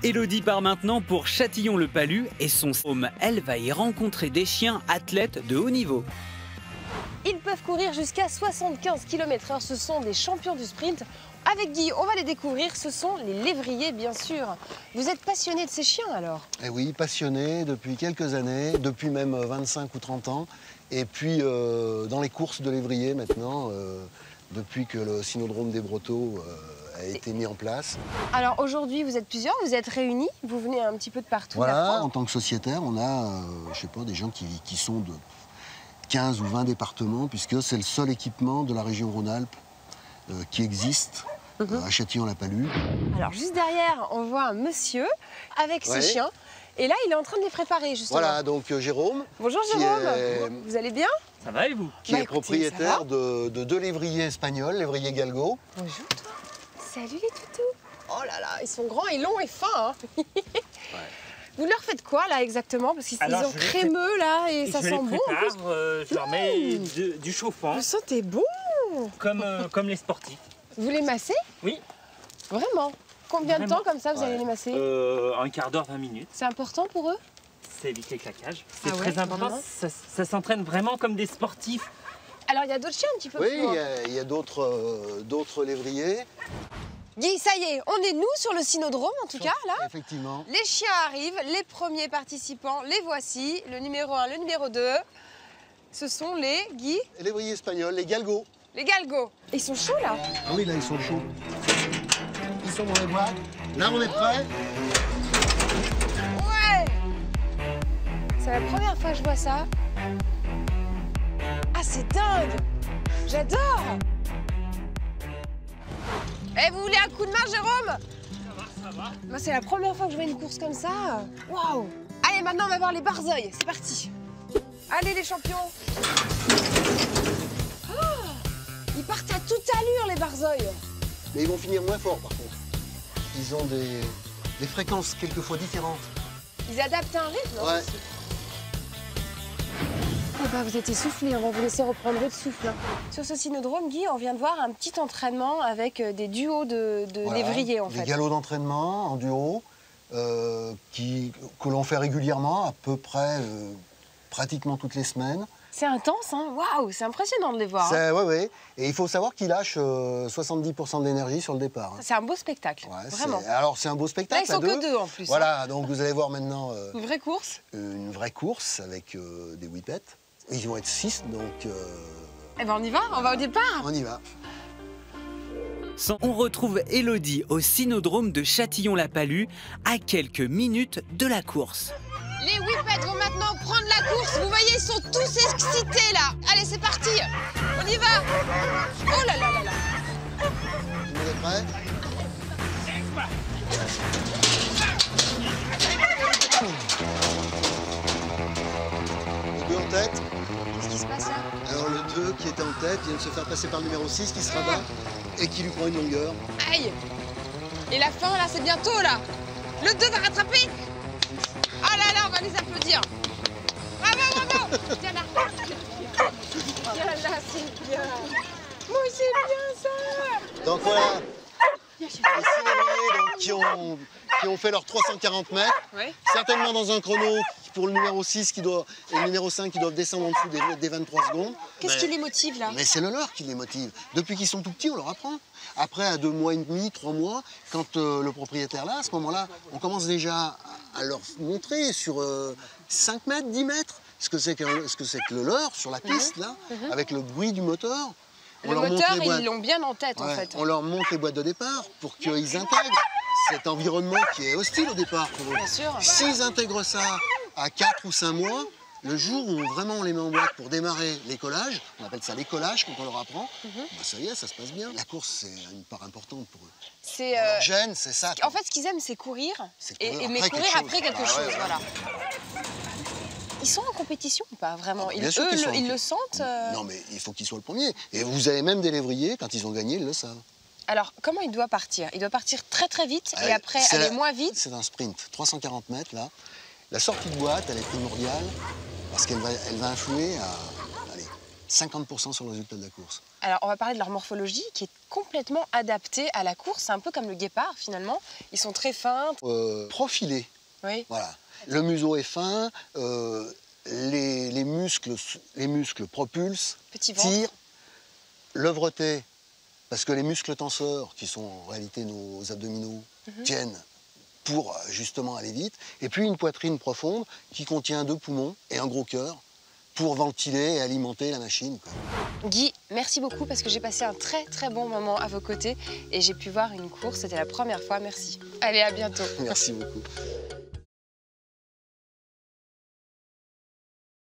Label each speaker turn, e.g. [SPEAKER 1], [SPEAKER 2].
[SPEAKER 1] Élodie part maintenant pour Châtillon-le-Palus et son home. Elle va y rencontrer des chiens athlètes de haut niveau.
[SPEAKER 2] Ils peuvent courir jusqu'à 75 km/h. Ce sont des champions du sprint. Avec Guy, on va les découvrir. Ce sont les lévriers, bien sûr. Vous êtes passionné de ces chiens, alors?
[SPEAKER 3] Eh oui, passionné depuis quelques années, depuis même 25 ou 30 ans. Et puis, dans les courses de lévriers, maintenant, depuis que le cynodrome des Brotteaux a été mis en place.
[SPEAKER 2] Alors, aujourd'hui, vous êtes plusieurs, vous êtes réunis. Vous venez un petit peu de partout.
[SPEAKER 3] Voilà, en tant que sociétaire, on a, je sais pas, des gens qui sont de 15 ou 20 départements, puisque c'est le seul équipement de la région Rhône-Alpes qui existe à Châtillon-la-Palus.
[SPEAKER 2] Alors, juste derrière, on voit un monsieur avec ses chiens. Et là, il est en train de les préparer, justement.
[SPEAKER 3] Voilà, donc Jérôme.
[SPEAKER 2] Bonjour Jérôme, vous allez bien?
[SPEAKER 4] Ça va et vous?
[SPEAKER 3] Qui est propriétaire de deux lévriers espagnols, lévrier Galgo.
[SPEAKER 2] Bonjour toi. Salut les toutous. Oh là là, ils sont grands et longs et fins. Hein. Vous leur faites quoi là exactement? Parce qu'ils ont crémeux là et ça sent bon.
[SPEAKER 4] Je leur mets du chauffant.
[SPEAKER 2] Le sentez bon.
[SPEAKER 4] Comme les sportifs.
[SPEAKER 2] Vous les massez?
[SPEAKER 4] Oui.
[SPEAKER 2] Vraiment? Combien de temps comme ça vous allez les masser?
[SPEAKER 4] Un quart d'heure, 20 minutes.
[SPEAKER 2] C'est important pour eux?
[SPEAKER 4] C'est éviter le claquage. C'est très important. Ça s'entraîne vraiment comme des sportifs.
[SPEAKER 2] Alors il y a d'autres chiens un petit peu plus
[SPEAKER 3] loin. Oui, il y a d'autres lévriers.
[SPEAKER 2] Guy, ça y est, on est nous sur le cynodrome en tout cas là.
[SPEAKER 3] Effectivement.
[SPEAKER 2] Les chiens arrivent, les premiers participants, les voici. Le numéro 1, le numéro 2. Ce sont les Guy.
[SPEAKER 3] Les lévriers espagnols, les Galgo.
[SPEAKER 2] Les Galgo. Ils sont chauds là?
[SPEAKER 3] Ah oui, là ils sont chauds. Ils sont dans les boîtes. Là on est prêts.
[SPEAKER 2] Ouais! C'est la première fois que je vois ça. Ah, c'est dingue! J'adore! Eh, vous voulez un coup de main, Jérôme?
[SPEAKER 4] Ça va.
[SPEAKER 2] Moi, c'est la première fois que je vois une course comme ça. Waouh! Allez, maintenant, on va voir les barzoils. C'est parti. Allez, les champions. Oh, ils partent à toute allure, les barzoils.
[SPEAKER 3] Mais ils vont finir moins fort, par contre. Ils ont des fréquences quelquefois différentes.
[SPEAKER 2] Ils adaptent un rythme,
[SPEAKER 3] ouais.
[SPEAKER 2] Aussi. Oh bah, vous êtes essoufflés, on va vous laisser reprendre votre souffle. Hein. Sur ce cynodrome, Guy, on vient de voir un petit entraînement avec des duos de lévriers, en fait.
[SPEAKER 3] Des galops d'entraînement en duo que l'on fait régulièrement, à peu près pratiquement toutes les semaines.
[SPEAKER 2] C'est intense, hein? Waouh, c'est impressionnant de les voir.
[SPEAKER 3] Hein. Oui. Et il faut savoir qu'ils lâchent 70% d'énergie sur le départ. Hein.
[SPEAKER 2] C'est un beau spectacle, vraiment.
[SPEAKER 3] Alors, c'est un beau spectacle.
[SPEAKER 2] Là, ils sont que deux en plus.
[SPEAKER 3] Voilà,
[SPEAKER 2] hein.
[SPEAKER 3] donc vous allez voir maintenant...
[SPEAKER 2] une vraie course?
[SPEAKER 3] Une vraie course avec des whippets. Ils vont être 6, donc...
[SPEAKER 2] Eh ben, on y va? On va au départ?
[SPEAKER 3] On y va.
[SPEAKER 1] On retrouve Élodie au cynodrome de Châtillon-la-Palus à quelques minutes de la course.
[SPEAKER 2] Les whippets vont maintenant prendre la course. Vous voyez, ils sont tous excités là. Allez, c'est parti. On y va. Oh là là là là.
[SPEAKER 3] Tout le monde est prêt? Le 2 en tête.
[SPEAKER 2] Qu'est-ce qui se passe là?
[SPEAKER 3] Alors le 2 qui était en tête vient de se faire passer par le numéro 6 qui se rabat et qui lui prend une longueur.
[SPEAKER 2] Aïe. Et la fin là, c'est bientôt là. Le 2 va rattraper. Ah là là, on va les applaudir. Bravo. Viens là. Viens là, c'est bien. Moi, c'est bien ça.
[SPEAKER 3] Donc voilà. Les 6 lévriers qui ont fait leurs 340 mètres.
[SPEAKER 2] Ouais.
[SPEAKER 3] Certainement dans un chrono pour le numéro 6 et le numéro 5 qui doivent descendre en dessous des 23 secondes.
[SPEAKER 2] Qu'est-ce qui les motive là?
[SPEAKER 3] Mais c'est le leur qui les motive. Depuis qu'ils sont tout petits, on leur apprend. Après, à 2 mois et demi, 3 mois, quand le propriétaire là, à ce moment-là, on commence déjà à leur montrer sur 5 mètres, 10 mètres, ce que c'est que le leur sur la piste, là, avec le bruit du moteur.
[SPEAKER 2] Le moteur, ils l'ont bien en tête, en fait.
[SPEAKER 3] On leur montre les boîtes de départ pour qu'ils intègrent cet environnement qui est hostile au départ pour eux.
[SPEAKER 2] Bien sûr.
[SPEAKER 3] S'ils intègrent ça à 4 ou 5 mois, le jour où vraiment on les met en boîte pour démarrer l'écolage, on appelle ça l'écolage quand on leur apprend, bah ça y est, ça se passe bien. La course, c'est une part importante pour eux.
[SPEAKER 2] C'est
[SPEAKER 3] gêne, c'est ça.
[SPEAKER 2] En fait, ce qu'ils aiment, c'est courir, mais courir après quelque chose. Voilà. Ils sont en compétition ou pas, vraiment? Ils le sentent
[SPEAKER 3] Non, mais il faut qu'ils soient le premier. Et vous avez même des lévriers, quand ils ont gagné, ils le savent.
[SPEAKER 2] Alors, comment il doit partir? Il doit partir très très vite et après aller moins vite?
[SPEAKER 3] C'est un sprint, 340 mètres là. La sortie de boîte, elle est primordiale parce qu'elle va influer à... Allez, 50% sur le résultat de la course.
[SPEAKER 2] Alors, on va parler de leur morphologie qui est complètement adaptée à la course. C'est un peu comme le guépard, finalement. Ils sont très fins.
[SPEAKER 3] Profilés.
[SPEAKER 2] Oui.
[SPEAKER 3] Voilà. Le museau est fin, les muscles propulsent,
[SPEAKER 2] Petit ventre.
[SPEAKER 3] tirent. L'œuvreté, parce que les muscles tenseurs, qui sont en réalité nos abdominaux, tiennent pour justement aller vite. Et puis une poitrine profonde qui contient 2 poumons et un gros cœur pour ventiler et alimenter la machine, quoi.
[SPEAKER 2] Guy, merci beaucoup parce que j'ai passé un très très bon moment à vos côtés et j'ai pu voir une course. C'était la première fois. Merci. Allez, à bientôt.
[SPEAKER 3] Merci beaucoup.